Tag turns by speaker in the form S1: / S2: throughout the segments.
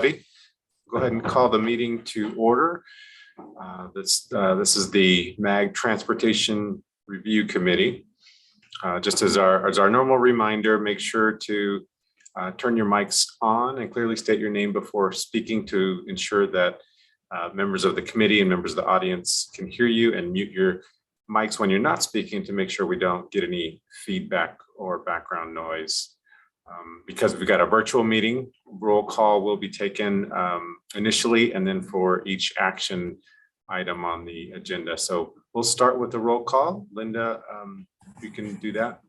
S1: Go ahead and call the meeting to order. This is the MAG Transportation Review Committee. Just as our normal reminder, make sure to turn your mics on and clearly state your name before speaking to ensure that members of the committee and members of the audience can hear you, and mute your mics when you're not speaking to make sure we don't get any feedback or background noise. Because we've got a virtual meeting, roll call will be taken initially and then for each action item on the agenda. So we'll start with the roll call. Linda, you can do that.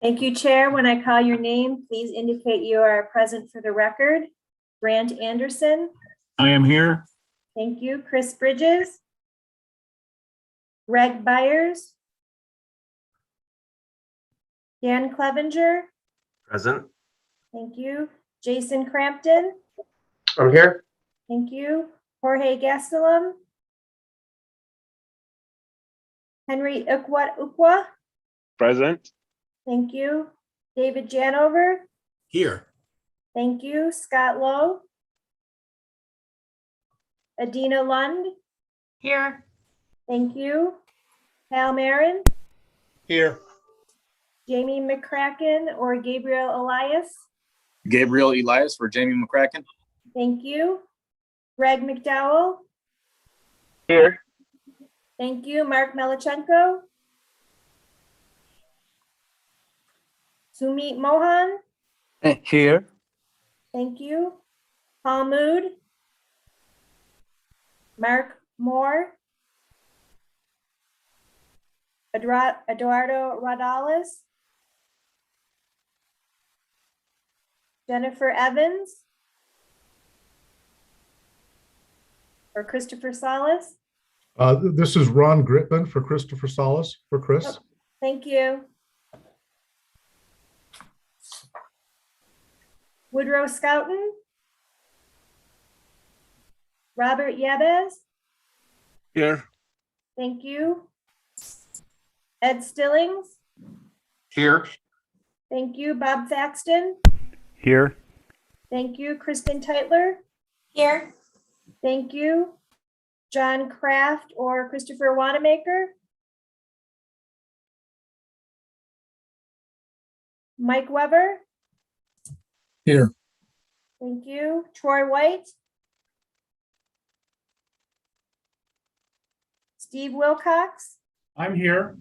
S2: Thank you, Chair. When I call your name, please indicate you are present for the record. Grant Anderson.
S3: I am here.
S2: Thank you. Chris Bridges. Greg Byers. Dan Clevenger.
S4: Present.
S2: Thank you. Jason Crampton.
S4: I'm here.
S2: Thank you. Jorge Gastelum. Henry Ukwa.
S4: Present.
S2: Thank you. David Janover.
S3: Here.
S2: Thank you. Scott Lowe. Adina Lund.
S5: Here.
S2: Thank you. Hal Marin.
S4: Here.
S2: Jamie McCracken or Gabriel Elias.
S3: Gabriel Elias for Jamie McCracken.
S2: Thank you. Greg McDowell.
S4: Here.
S2: Thank you. Mark Melichenko. Sumit Mohan.
S3: Here.
S2: Thank you. Paul Mood. Mark Moore. Eduardo Rodales. Jennifer Evans. Or Christopher Salas.
S6: This is Ron Gritman for Christopher Salas for Chris.
S2: Oh, thank you. Woodrow Scouten. Robert Yabez.
S4: Here.
S2: Thank you. Ed Stillings.
S4: Here.
S2: Thank you. Bob Thaxton.
S3: Here.
S2: Thank you. Kristen Teitler.
S5: Here.
S2: Thank you. John Kraft or Christopher Wanamaker. Mike Weber.
S6: Here.
S2: Thank you. Troy White. Steve Wilcox.
S3: I'm here.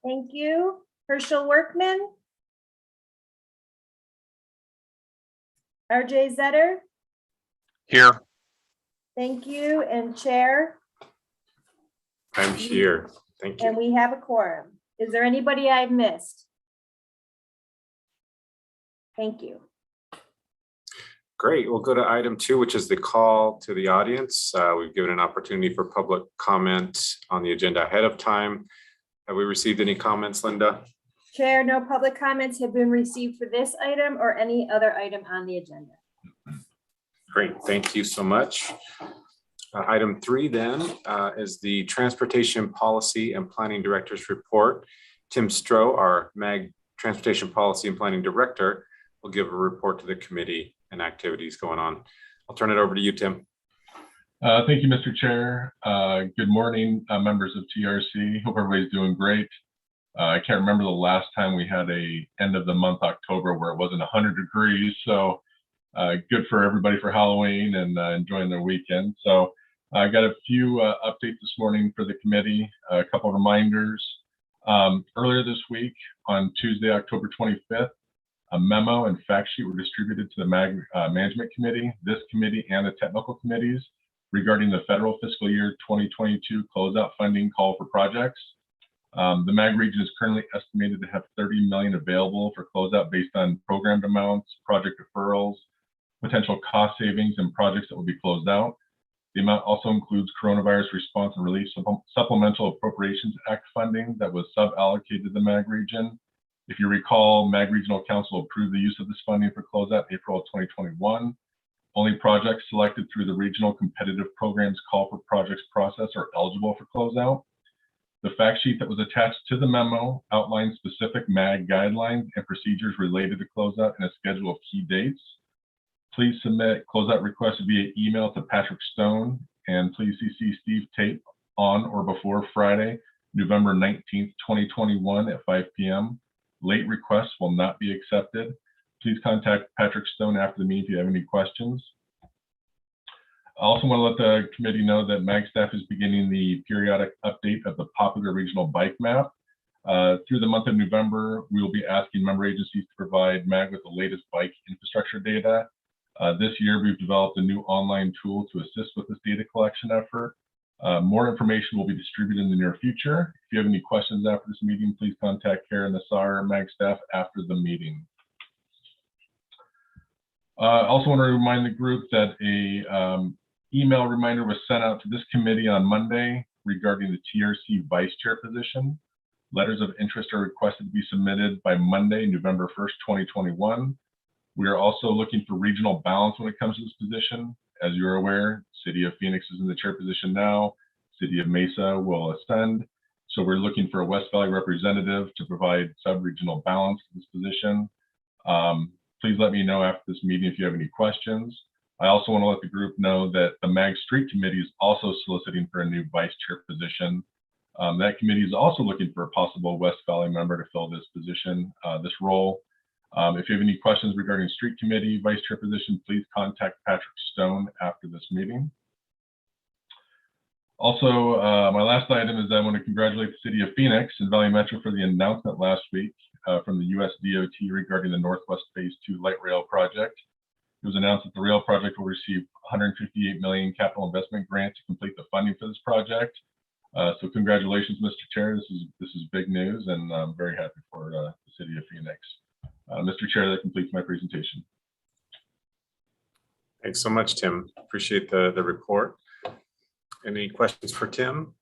S2: Thank you. Herschel Workman. RJ Zetter.
S4: Here.
S2: Thank you. And Chair.
S1: I'm here. Thank
S2: And
S1: you.
S2: we have a quorum. Is there anybody I've missed? Thank you.
S1: Great. We'll go to item 2, which is the call to the audience. We've given an opportunity for public comment on the agenda ahead of time. Have we received any comments, Linda?
S2: Chair, no public comments have been received for this item or any other item on the agenda.
S1: Great. Thank you so much. Item 3 then is the Transportation Policy and Planning Director's report. Tim Stroh, our MAG Transportation Policy and Planning Director, will give a report to the committee and activities going on. I'll turn it over to you, Tim.
S7: Thank you, Mr. Chair. Good morning, members of TRC. Hope everybody's doing great. I can't remember the last time we had a end of the month October where it wasn't 100 degrees. So good for everybody for Halloween and enjoying their weekend. So I got a few updates this morning for the committee, a couple of reminders. Earlier this week on Tuesday, October 25th, a memo and fact sheet were distributed to the MAG Management Committee, this committee, and the technical committees regarding the federal fiscal year 2022 closeout funding call for projects. The MAG region is currently estimated to have 30 million available for closeout based on programmed amounts, project deferrals, potential cost savings, and projects that will be closed out. The amount also includes Coronavirus Response and Relief Supplemental Appropriations Act funding that was sub-allocated to the MAG region. If you recall, MAG Regional Council approved the use of this funding for closeout in April of 2021. Only projects selected through the Regional Competitive Programs Call for Projects process are eligible for closeout. The fact sheet that was attached to the memo outlines specific MAG guidelines and procedures related to closeout and a schedule of key dates. please submit closeout requests via email to Patrick Stone, and please CC Steve Tate on or before Friday, November 19th, 2021 at 5 p.m. Late requests will not be accepted. Please contact Patrick Stone after the meeting if you have any questions. I also want to let the committee know that MAG staff is beginning the periodic update of the popular regional bike map. Through the month of November, we will be asking member agencies to provide MAG with the latest bike infrastructure data. This year, we've developed a new online tool to assist with this data collection effort. More information will be distributed in the near future. If you have any questions after this meeting, please contact Karen Nassar, MAG staff, after the meeting. I also want to remind the group that a email reminder was sent out to this committee on Monday regarding the TRC vice chair position. Letters of interest are requested to be submitted by Monday, November 1st, 2021. We are also looking for regional balance when it comes to this position. As you're aware, City of Phoenix is in the chair position now. City of Mesa will ascend. So we're looking for a West Valley representative to provide sub-regional balance to this position. Please let me know after this meeting if you have any questions. I also want to let the group know that the MAG Street Committee is also soliciting for a new vice chair position. That committee is also looking for a possible West Valley member to fill this position, this role. If you have any questions regarding Street Committee vice chair position, please contact Patrick Stone after this meeting. Also, my last item is I want to congratulate the City of Phoenix and Valley Metro for the announcement last week from the US DOT regarding the Northwest Phase 2 light rail project. It was announced that the rail project will receive $158 million capital investment grant to complete the funding for this project. So congratulations, Mr. Chair. This is big news, and I'm very happy for the City of Phoenix. Mr. Chair, that completes my presentation.
S1: Thanks so much, Tim. Appreciate the report. Any questions for Tim?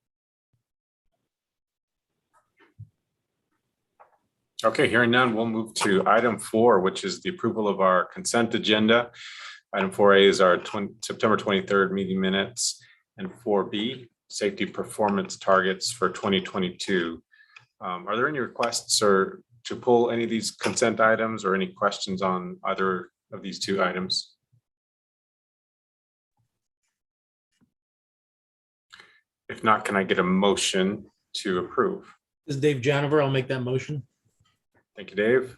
S1: Okay, hearing none, we'll move to item 4, which is the approval of our consent agenda. Item 4A is our September 23rd meeting minutes, and 4B, safety performance targets for 2022. Are there any requests or to pull any of these consent items or any questions on either of these two items? If not, can I get a motion to approve?
S8: This is Dave Janover. I'll make that motion.
S1: Thank you, Dave.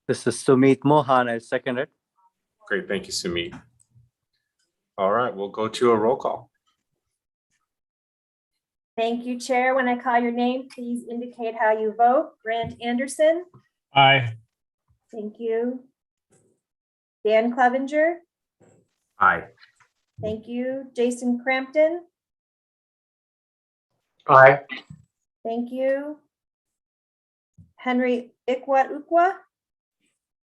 S3: This is Sumit Mohan. I second it.
S1: Great, thank you, Sumit. All right, we'll go to a roll call.
S2: Thank you, Chair. When I call your name, please indicate how you vote. Grant Anderson.
S4: Aye.
S2: Thank you. Dan Clevenger.
S4: Aye.
S2: Thank you. Jason Crampton.
S4: Aye.
S2: Thank you. Henry Ukwa.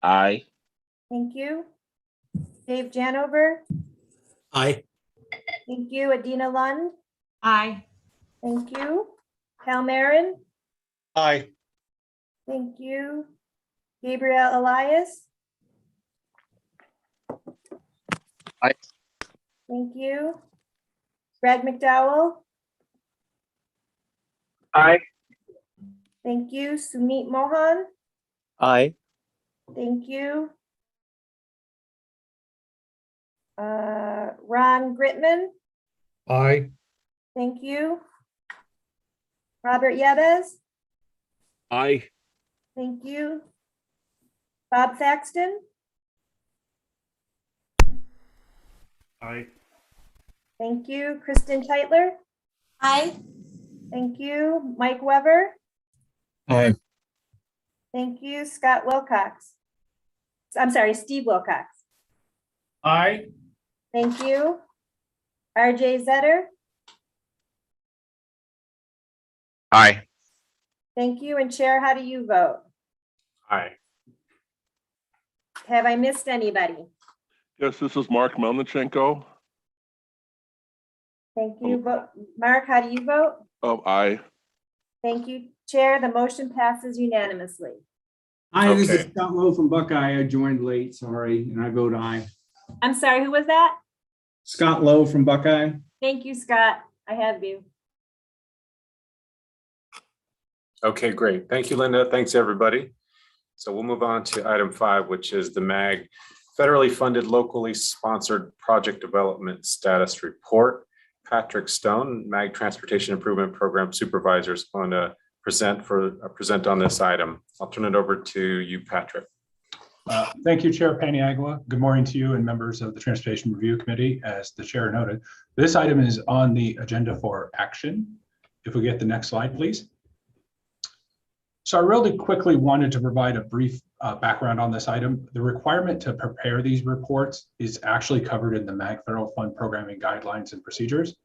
S4: Aye.
S2: Thank you. Dave Janover.
S8: Aye.
S2: Thank you. Adina Lund.
S5: Aye.
S2: Thank you. Cal Marin.
S4: Aye.
S2: Thank you. Gabriel Elias.
S3: Aye.
S2: Thank you. Greg McDowell.
S4: Aye.
S2: Thank you. Sumit Mohan.
S3: Aye.
S2: Thank you. Ron Gritman.
S6: Aye.
S2: Thank you. Robert Yedez.
S4: Aye.
S2: Thank you. Bob Thaxton.
S6: Aye.
S2: Thank you. Kristen Teitler.
S5: Aye.
S2: Thank you. Mike Weber.
S3: Aye.
S2: Thank you. Scott Wilcox. I'm sorry, Steve Wilcox.
S3: Aye.
S2: Thank you. RJ Zetter.
S4: Aye.
S2: Thank you. And Chair, how do you vote?
S1: Aye.
S2: Have I missed anybody?
S9: Yes, this is Mark Melnichenko.
S2: Thank you. Mark, how do you vote?
S9: Aye.
S2: Thank you, Chair. The motion passes unanimously.
S10: Hi, this is
S1: Okay.
S10: Scott Lowe from Buckeye. I joined late, sorry, and I vote aye.
S2: I'm sorry, who was that?
S10: Scott Lowe from Buckeye.
S2: Thank you, Scott. I have you.
S1: Okay, great. Thank you, Linda. Thanks, everybody. So we'll move on to item 5, which is the MAG federally funded, locally sponsored project development status report. Patrick Stone, MAG Transportation Improvement Program Supervisor, is going to present on this item. I'll turn it over to you, Patrick.
S11: Thank you, Chair Paniagua. Good morning to you and members of the Transportation Review Committee. As the chair noted, this item is on the agenda for action. If we get the next slide, please. So I really quickly wanted to provide a brief background on this item. The requirement to prepare these reports is actually covered in the MAG Federal Fund Programming Guidelines and Procedures,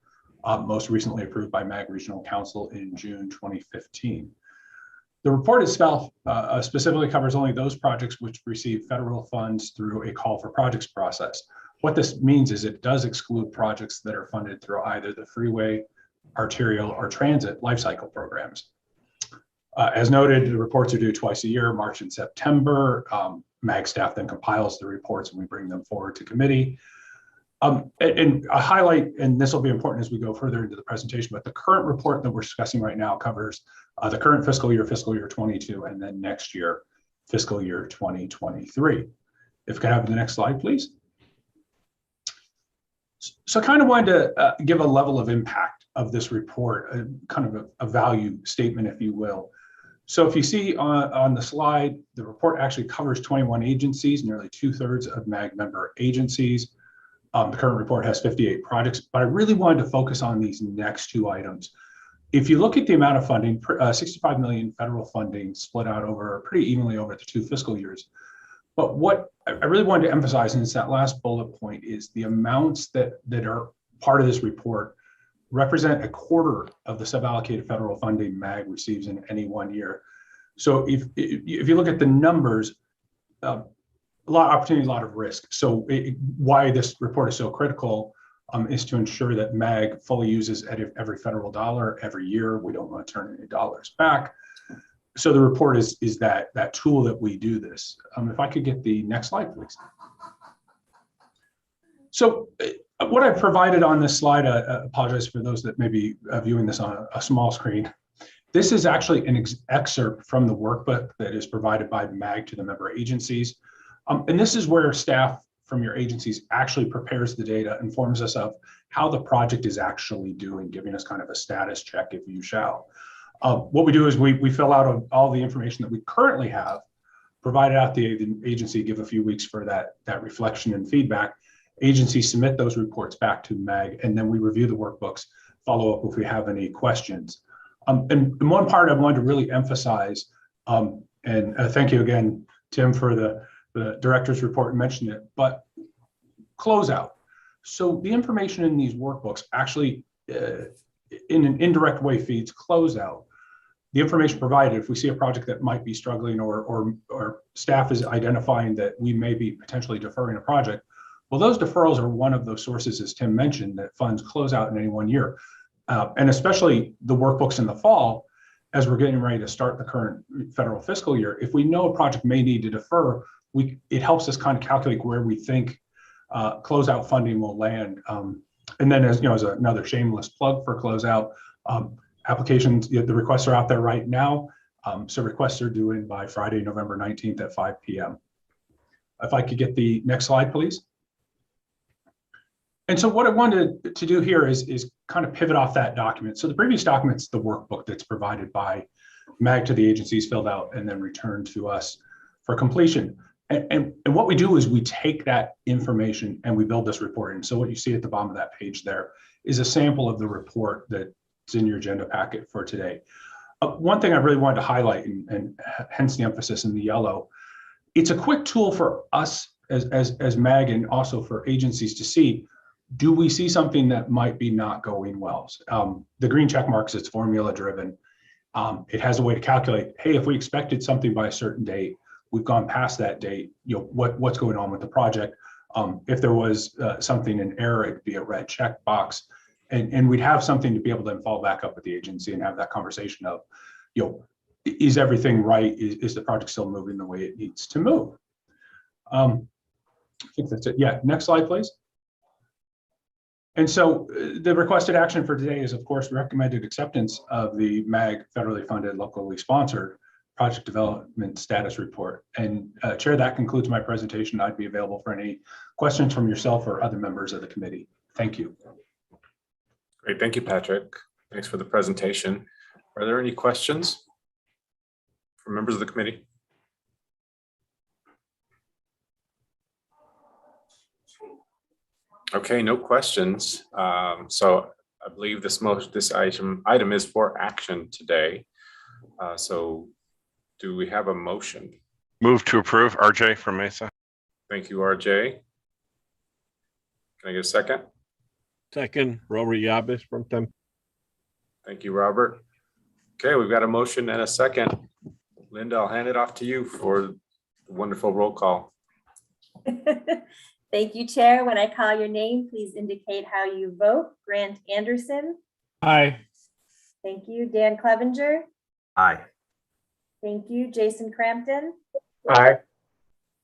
S11: most recently approved by MAG Regional Council in June 2015. The report itself specifically covers only those projects which receive federal funds through a call for projects process. What this means is it does exclude projects that are funded through either the freeway, arterial, or transit life cycle programs. As noted, the reports are due twice a year, March and September. MAG staff then compiles the reports and we bring them forward to committee. And a highlight, and this will be important as we go further into the presentation, but the current report that we're discussing right now covers the current fiscal year 22, and then next year, fiscal year 2023. If we could have the next slide, please. So I kind of wanted to give a level of impact of this report, kind of a value statement, if you will. So if you see on the slide, the report actually covers 21 agencies, nearly 2/3 of MAG member agencies. The current report has 58 projects, but I really wanted to focus on these next two items. If you look at the amount of funding, 65 million federal funding split out pretty evenly over the 2 fiscal years. But what I really wanted to emphasize, and it's that last bullet point, is the amounts that are part of this report represent 1/4 of the suballocated federal funding MAG receives in any one year. So if you look at the numbers, a lot of opportunity, a lot of risk. So why this report is so critical is to ensure that MAG fully uses every federal dollar every year. We don't want to turn any dollars back. So the report is that tool that we do this. If I could get the next slide, please. So what I've provided on this slide, I apologize for those that may be viewing this on a small screen. This is actually an excerpt from the workbook that is provided by MAG to the member agencies. And this is where staff from your agencies actually prepares the data, informs us of how the project is actually doing, giving us kind of a status check, if you shall. What we do is we fill out all the information that we currently have, provide it out to the agency, give a few weeks for that reflection and feedback. Agencies submit those reports back to MAG, and then we review the workbooks, follow up if we have any questions. And one part I wanted to really emphasize, and thank you again, Tim, for the director's report and mentioned it, but closeout. So the information in these workbooks actually, in an indirect way, feeds closeout. The information provided, if we see a project that might be struggling or staff is identifying that we may be potentially deferring a project, well, those deferrals are one of those sources, as Tim mentioned, that funds close out in any one year. And especially the workbooks in the fall, as we're getting ready to start the current federal fiscal year, if we know a project may need to defer, it helps us kind of calculate where we think closeout funding will land. And then as another shameless plug for closeout, applications, the requests are out there right now. So requests are due in by Friday, November 19th at 5 p.m. If I could get the next slide, please. And so what I wanted to do here is kind of pivot off that document. So the previous document's the workbook that's provided by MAG to the agencies, filled out and then returned to us for completion. And what we do is we take that information and we build this report. And so what you see at the bottom of that page there is a sample of the report that's in your agenda packet for today. One thing I really wanted to highlight, and hence the emphasis in the yellow, it's a quick tool for us as MAG and also for agencies to see, do we see something that might be not going well? The green check marks, it's formula driven. It has a way to calculate, hey, if we expected something by a certain date, we've gone past that date, what's going on with the project? If there was something in error, it'd be a red check box. And we'd have something to be able to then follow back up with the agency and have that conversation of, is everything right? Is the project still moving the way it needs to move? I think that's it. Yeah, next slide, please. And so the requested action for today is, of course, recommended acceptance of the MAG federally funded, locally sponsored project development status report. And Chair, that concludes my presentation. I'd be available for any questions from yourself or other members of the committee. Thank you.
S1: Great, thank you, Patrick. Thanks for the presentation. Are there any questions from members of the committee? Okay, no questions. So I believe this item is for action today. So do we have a motion?
S4: Move to approve. RJ from Mesa.
S1: Thank you, RJ. Can I get a second?
S4: Second, Robert Yabes from them.
S1: Thank you, Robert. Okay, we've got a motion and a second. Linda, I'll hand it off to you for the wonderful roll call.
S2: Thank you, Chair. When I call your name, please indicate how you vote. Grant Anderson.
S8: Aye.
S2: Thank you. Dan Clevenger.
S3: Aye.
S2: Thank you. Jason Crampton.
S3: Aye.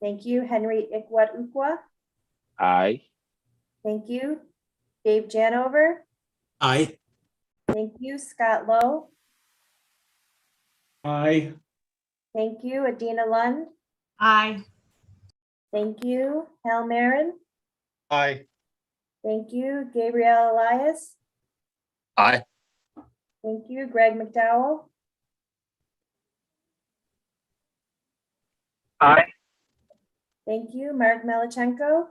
S2: Thank you. Henry Ikwat-Ukwa.
S4: Aye.
S2: Thank you. Dave Janover.
S8: Aye.
S2: Thank you. Scott Lowe.
S10: Aye.
S2: Thank you. Adina Lund.
S5: Aye.
S2: Thank you. Hal Marin.
S4: Aye.
S2: Thank you. Gabriel Elias.
S4: Aye.
S2: Thank you. Greg McDowell.
S3: Aye.
S2: Thank you. Mark Melichenko.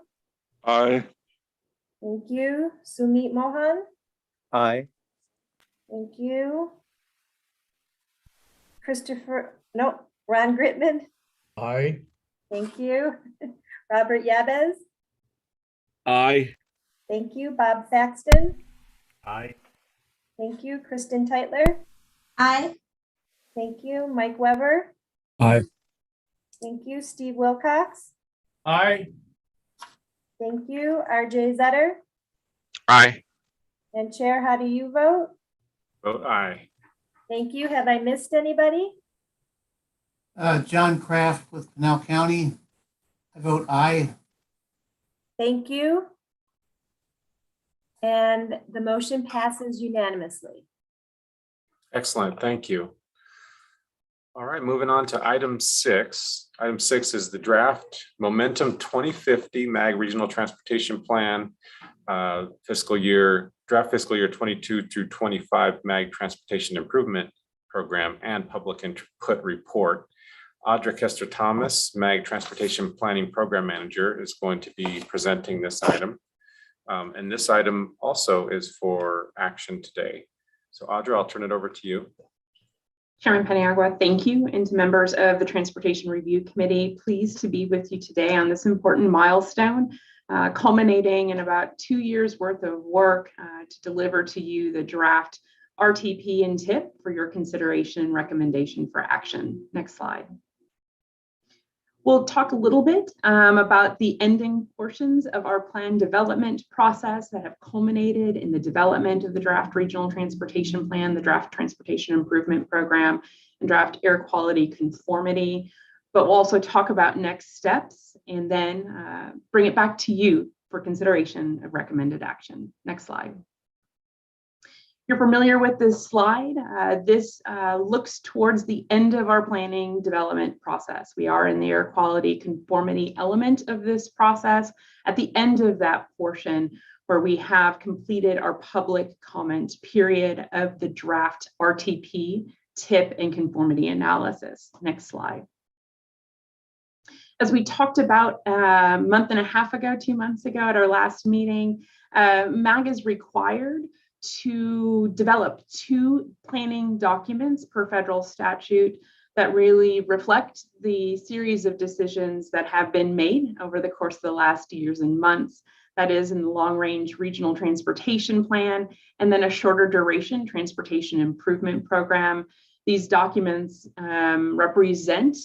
S9: Aye.
S2: Thank you. Sumit Mohan.
S3: Aye.
S2: Thank you. Ron Gritman.
S6: Aye.
S2: Thank you. Robert Yabez.
S4: Aye.
S2: Thank you. Bob Thaxton.
S8: Aye.
S2: Thank you. Kristen Teitler.
S5: Aye.
S2: Thank you. Mike Weber.
S6: Aye.
S2: Thank you. Steve Wilcox.
S8: Aye.
S2: Thank you. RJ Zetter.
S4: Aye.
S2: And Chair, how do you vote?
S1: Vote aye.
S2: Thank you. Have I missed anybody?
S12: John Kraft with Canal County. I vote aye.
S2: Thank you. And the motion passes unanimously.
S1: Excellent, thank you. All right, moving on to item 6. Item 6 is the draft Momentum 2050 MAG Regional Transportation Plan, fiscal year 22 through 25 MAG Transportation Improvement Program and Public Input Report. Audra Kester Thomas, MAG Transportation Planning Program Manager, is going to be presenting this item. And this item also is for action today. So Audra, I'll turn it over to you.
S13: Chairman Paniagua, thank you, and to members of the Transportation Review Committee, pleased to be with you today on this important milestone, culminating in about 2 years worth of work to deliver to you the draft RTP and TIP for your consideration and recommendation for action. Next slide. We'll talk a little bit about the ending portions of our plan development process that have culminated in the development of the draft regional transportation plan, the draft transportation improvement program, and draft air quality conformity. But we'll also talk about next steps and then bring it back to you for consideration of recommended action. Next slide. You're familiar with this slide. This looks towards the end of our planning development process. We are in the air quality conformity element of this process at the end of that portion where we have completed our public comment period of the draft RTP, TIP, and conformity analysis. Next slide. As we talked about a month and a half ago, 2 months ago at our last meeting, MAG is required to develop 2 planning documents per federal statute that really reflect the series of decisions that have been made over the course of the last years and months. That is in the long-range regional transportation plan, and then a shorter duration transportation improvement program. These documents represent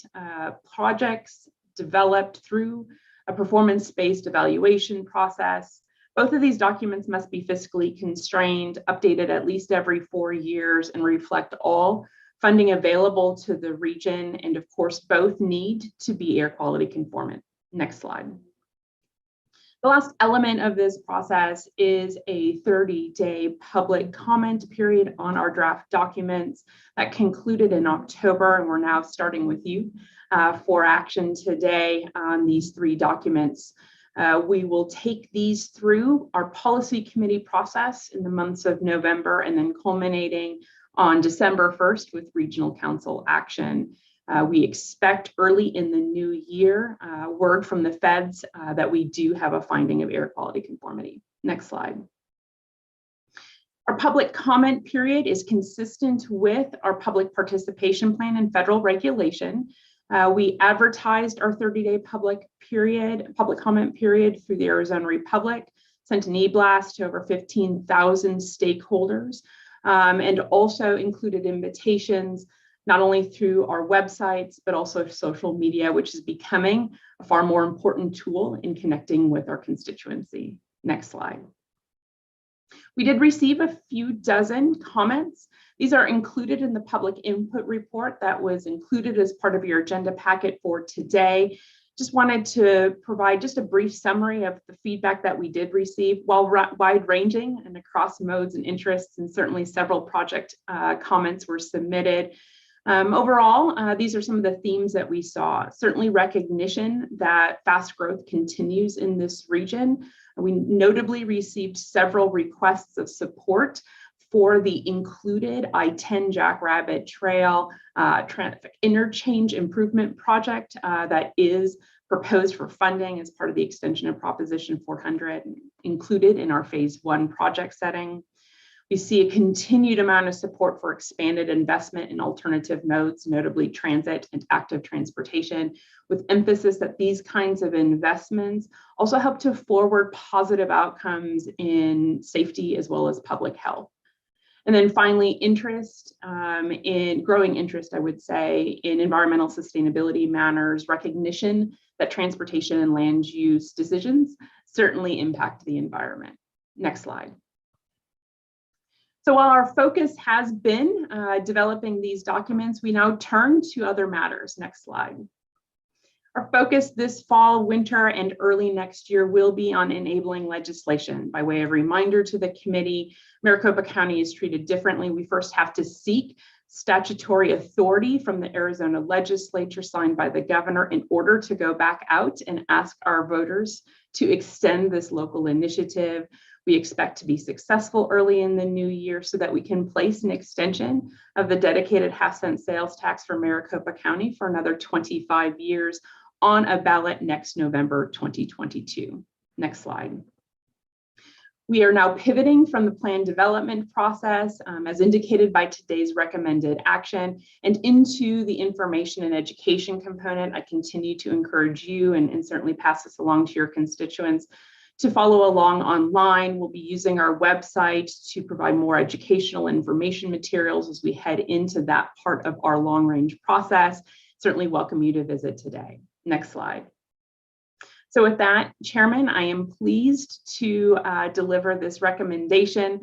S13: projects developed through a performance-based evaluation process. Both of these documents must be fiscally constrained, updated at least every 4 years, and reflect all funding available to the region. And of course, both need to be air quality conformant. Next slide. The last element of this process is a 30-day public comment period on our draft documents that concluded in October, and we're now starting with you for action today on these 3 documents. We will take these through our policy committee process in the months of November and then culminating on December 1st with regional council action. We expect early in the new year word from the feds that we do have a finding of air quality conformity. Next slide. Our public comment period is consistent with our public participation plan and federal regulation. We advertised our 30-day public comment period through the Arizona Republic, sent an e-blast to over 15,000 stakeholders, and also included invitations not only through our websites, but also social media, which is becoming a far more important tool in connecting with our constituency. Next slide. We did receive a few dozen comments. These are included in the public input report that was included as part of your agenda packet for today. Just wanted to provide just a brief summary of the feedback that we did receive. While wide-ranging and across modes and interests, and certainly several project comments were submitted. Overall, these are some of the themes that we saw. Certainly recognition that fast growth continues in this region. We notably received several requests of support for the included I-10 Jackrabbit Trail traffic interchange improvement project that is proposed for funding as part of the extension of Proposition 400 included in our phase 1 project setting. We see a continued amount of support for expanded investment in alternative modes, notably transit and active transportation, with emphasis that these kinds of investments also help to forward positive outcomes in safety as well as public health. And then finally, growing interest, I would say, in environmental sustainability matters, recognition that transportation and land use decisions certainly impact the environment. Next slide. So while our focus has been developing these documents, we now turn to other matters. Next slide. Our focus this fall, winter, and early next year will be on enabling legislation. By way of reminder to the committee, Maricopa County is treated differently. We first have to seek statutory authority from the Arizona legislature signed by the governor in order to go back out and ask our voters to extend this local initiative. We expect to be successful early in the new year so that we can place an extension of the dedicated half-cent sales tax for Maricopa County for another 25 years on a ballot next November 2022. Next slide. We are now pivoting from the plan development process, as indicated by today's recommended action, and into the information and education component. I continue to encourage you and certainly pass this along to your constituents to follow along online. We'll be using our website to provide more educational information materials as we head into that part of our long-range process. Certainly welcome you to visit today. Next slide. So with that, Chairman, I am pleased to deliver this recommendation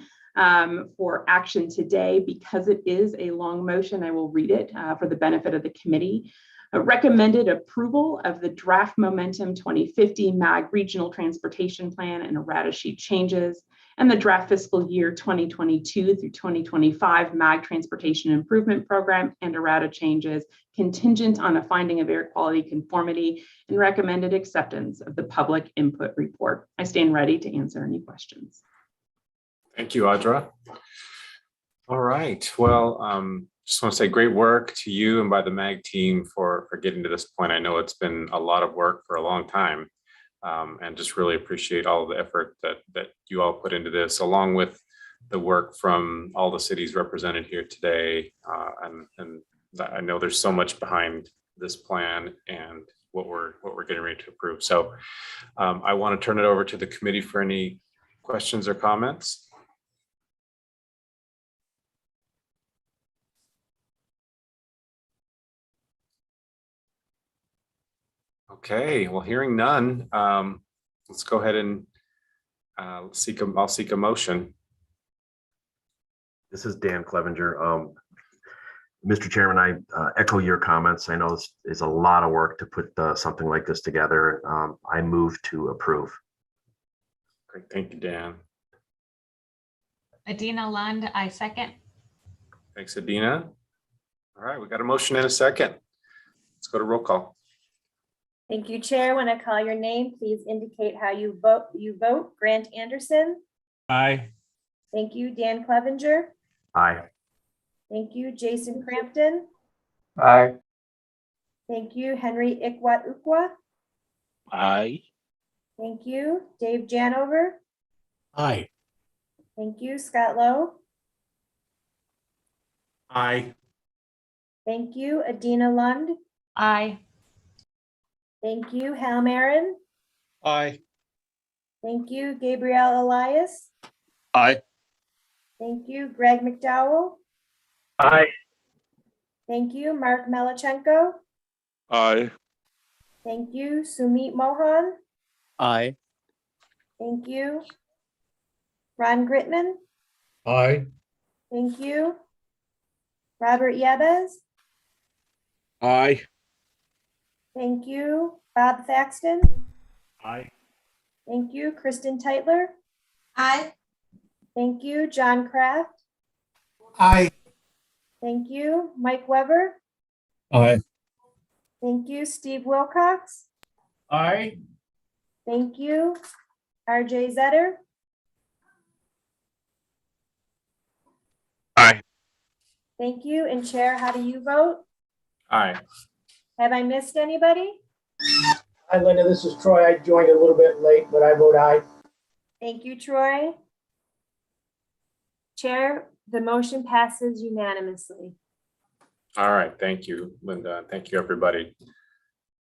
S13: for action today. Because it is a long motion, I will read it for the benefit of the committee. Recommended approval of the draft Momentum 2050 MAG Regional Transportation Plan and errata sheet changes, and the draft fiscal year 2022 through 2025 MAG Transportation Improvement Program and errata changes, contingent on a finding of air quality conformity, and recommended acceptance of the public input report. I stand ready to answer any questions.
S1: Thank you, Audra. All right, well, just want to say great work to you and by the MAG team for getting to this point. I know it's been a lot of work for a long time, and just really appreciate all of the effort that you all put into this, along with the work from all the cities represented here today. And I know there's so much behind this plan and what we're getting ready to approve. So I want to turn it over to the committee for any questions or comments. Okay, well, hearing none, let's go ahead and I'll seek a motion.
S14: This is Dan Clevenger. Mr. Chairman, I echo your comments. I know this is a lot of work to put something like this together. I move to approve.
S1: Great, thank you, Dan.
S5: Adina Lund, I second.
S1: Thanks, Adina. All right, we got a motion and a second. Let's go to roll call.
S2: Thank you, Chair. When I call your name, please indicate how you vote. Grant Anderson.
S8: Aye.
S2: Thank you, Dan Clevenger.
S14: Aye.
S2: Thank you, Jason Crampton.
S3: Aye.
S2: Thank you, Henry Ikwat Ukwa.
S4: Aye.
S2: Thank you, Dave Janover.
S8: Aye.
S2: Thank you, Scott Lowe.
S8: Aye.
S2: Thank you, Adina Lund.
S5: Aye.
S2: Thank you, Hal Marin.
S4: Aye.
S2: Thank you, Gabrielle Elias.
S4: Aye.
S2: Thank you, Greg McDowell.
S8: Aye.
S2: Thank you, Mark Melichenko.
S9: Aye.
S2: Thank you, Sumit Mohan.
S3: Aye.
S2: Thank you, Ron Gritman.
S6: Aye.
S2: Thank you, Robert Yebes.
S4: Aye.
S2: Thank you, Bob Thaxton.
S8: Aye.
S2: Thank you, Kristen Teitler.
S5: Aye.
S2: Thank you, John Kraft.
S12: Aye.
S2: Thank you, Mike Weber.
S8: Aye.
S2: Thank you, Steve Wilcox.
S8: Aye.
S2: Thank you, RJ Zetter.
S4: Aye.
S2: Thank you, and Chair, how do you vote?
S1: Aye.
S2: Have I missed anybody?
S8: Hi, Linda. This is Troy. I joined a little bit late, but I vote aye.
S2: Thank you, Troy. Chair, the motion passes unanimously.
S1: All right, thank you, Linda. Thank you, everybody.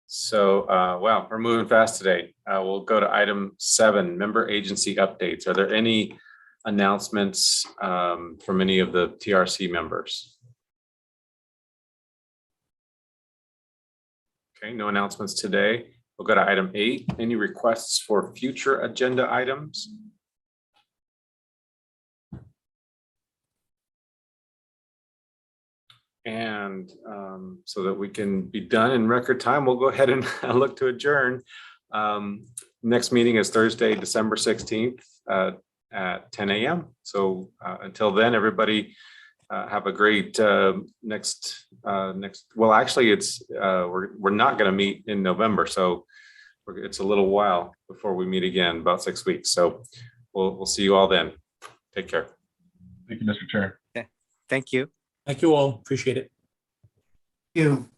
S1: So, wow, we're moving fast today. We'll go to item 7, member agency updates. Are there any announcements from any of the TRC members? Okay, no announcements today. We'll go to item 8. Any requests for future agenda items? And so that we can be done in record time, we'll go ahead and look to adjourn. Next meeting is Thursday, December 16th at 10 a.m. So until then, everybody have a great next. Well, actually, it's we're not going to meet in November, so it's a little while before we meet again, about 6 weeks. So we'll see you all then. Take care.
S7: Thank you, Mr. Chair.
S3: Thank you.
S8: Thank you all. Appreciate it.
S12: You.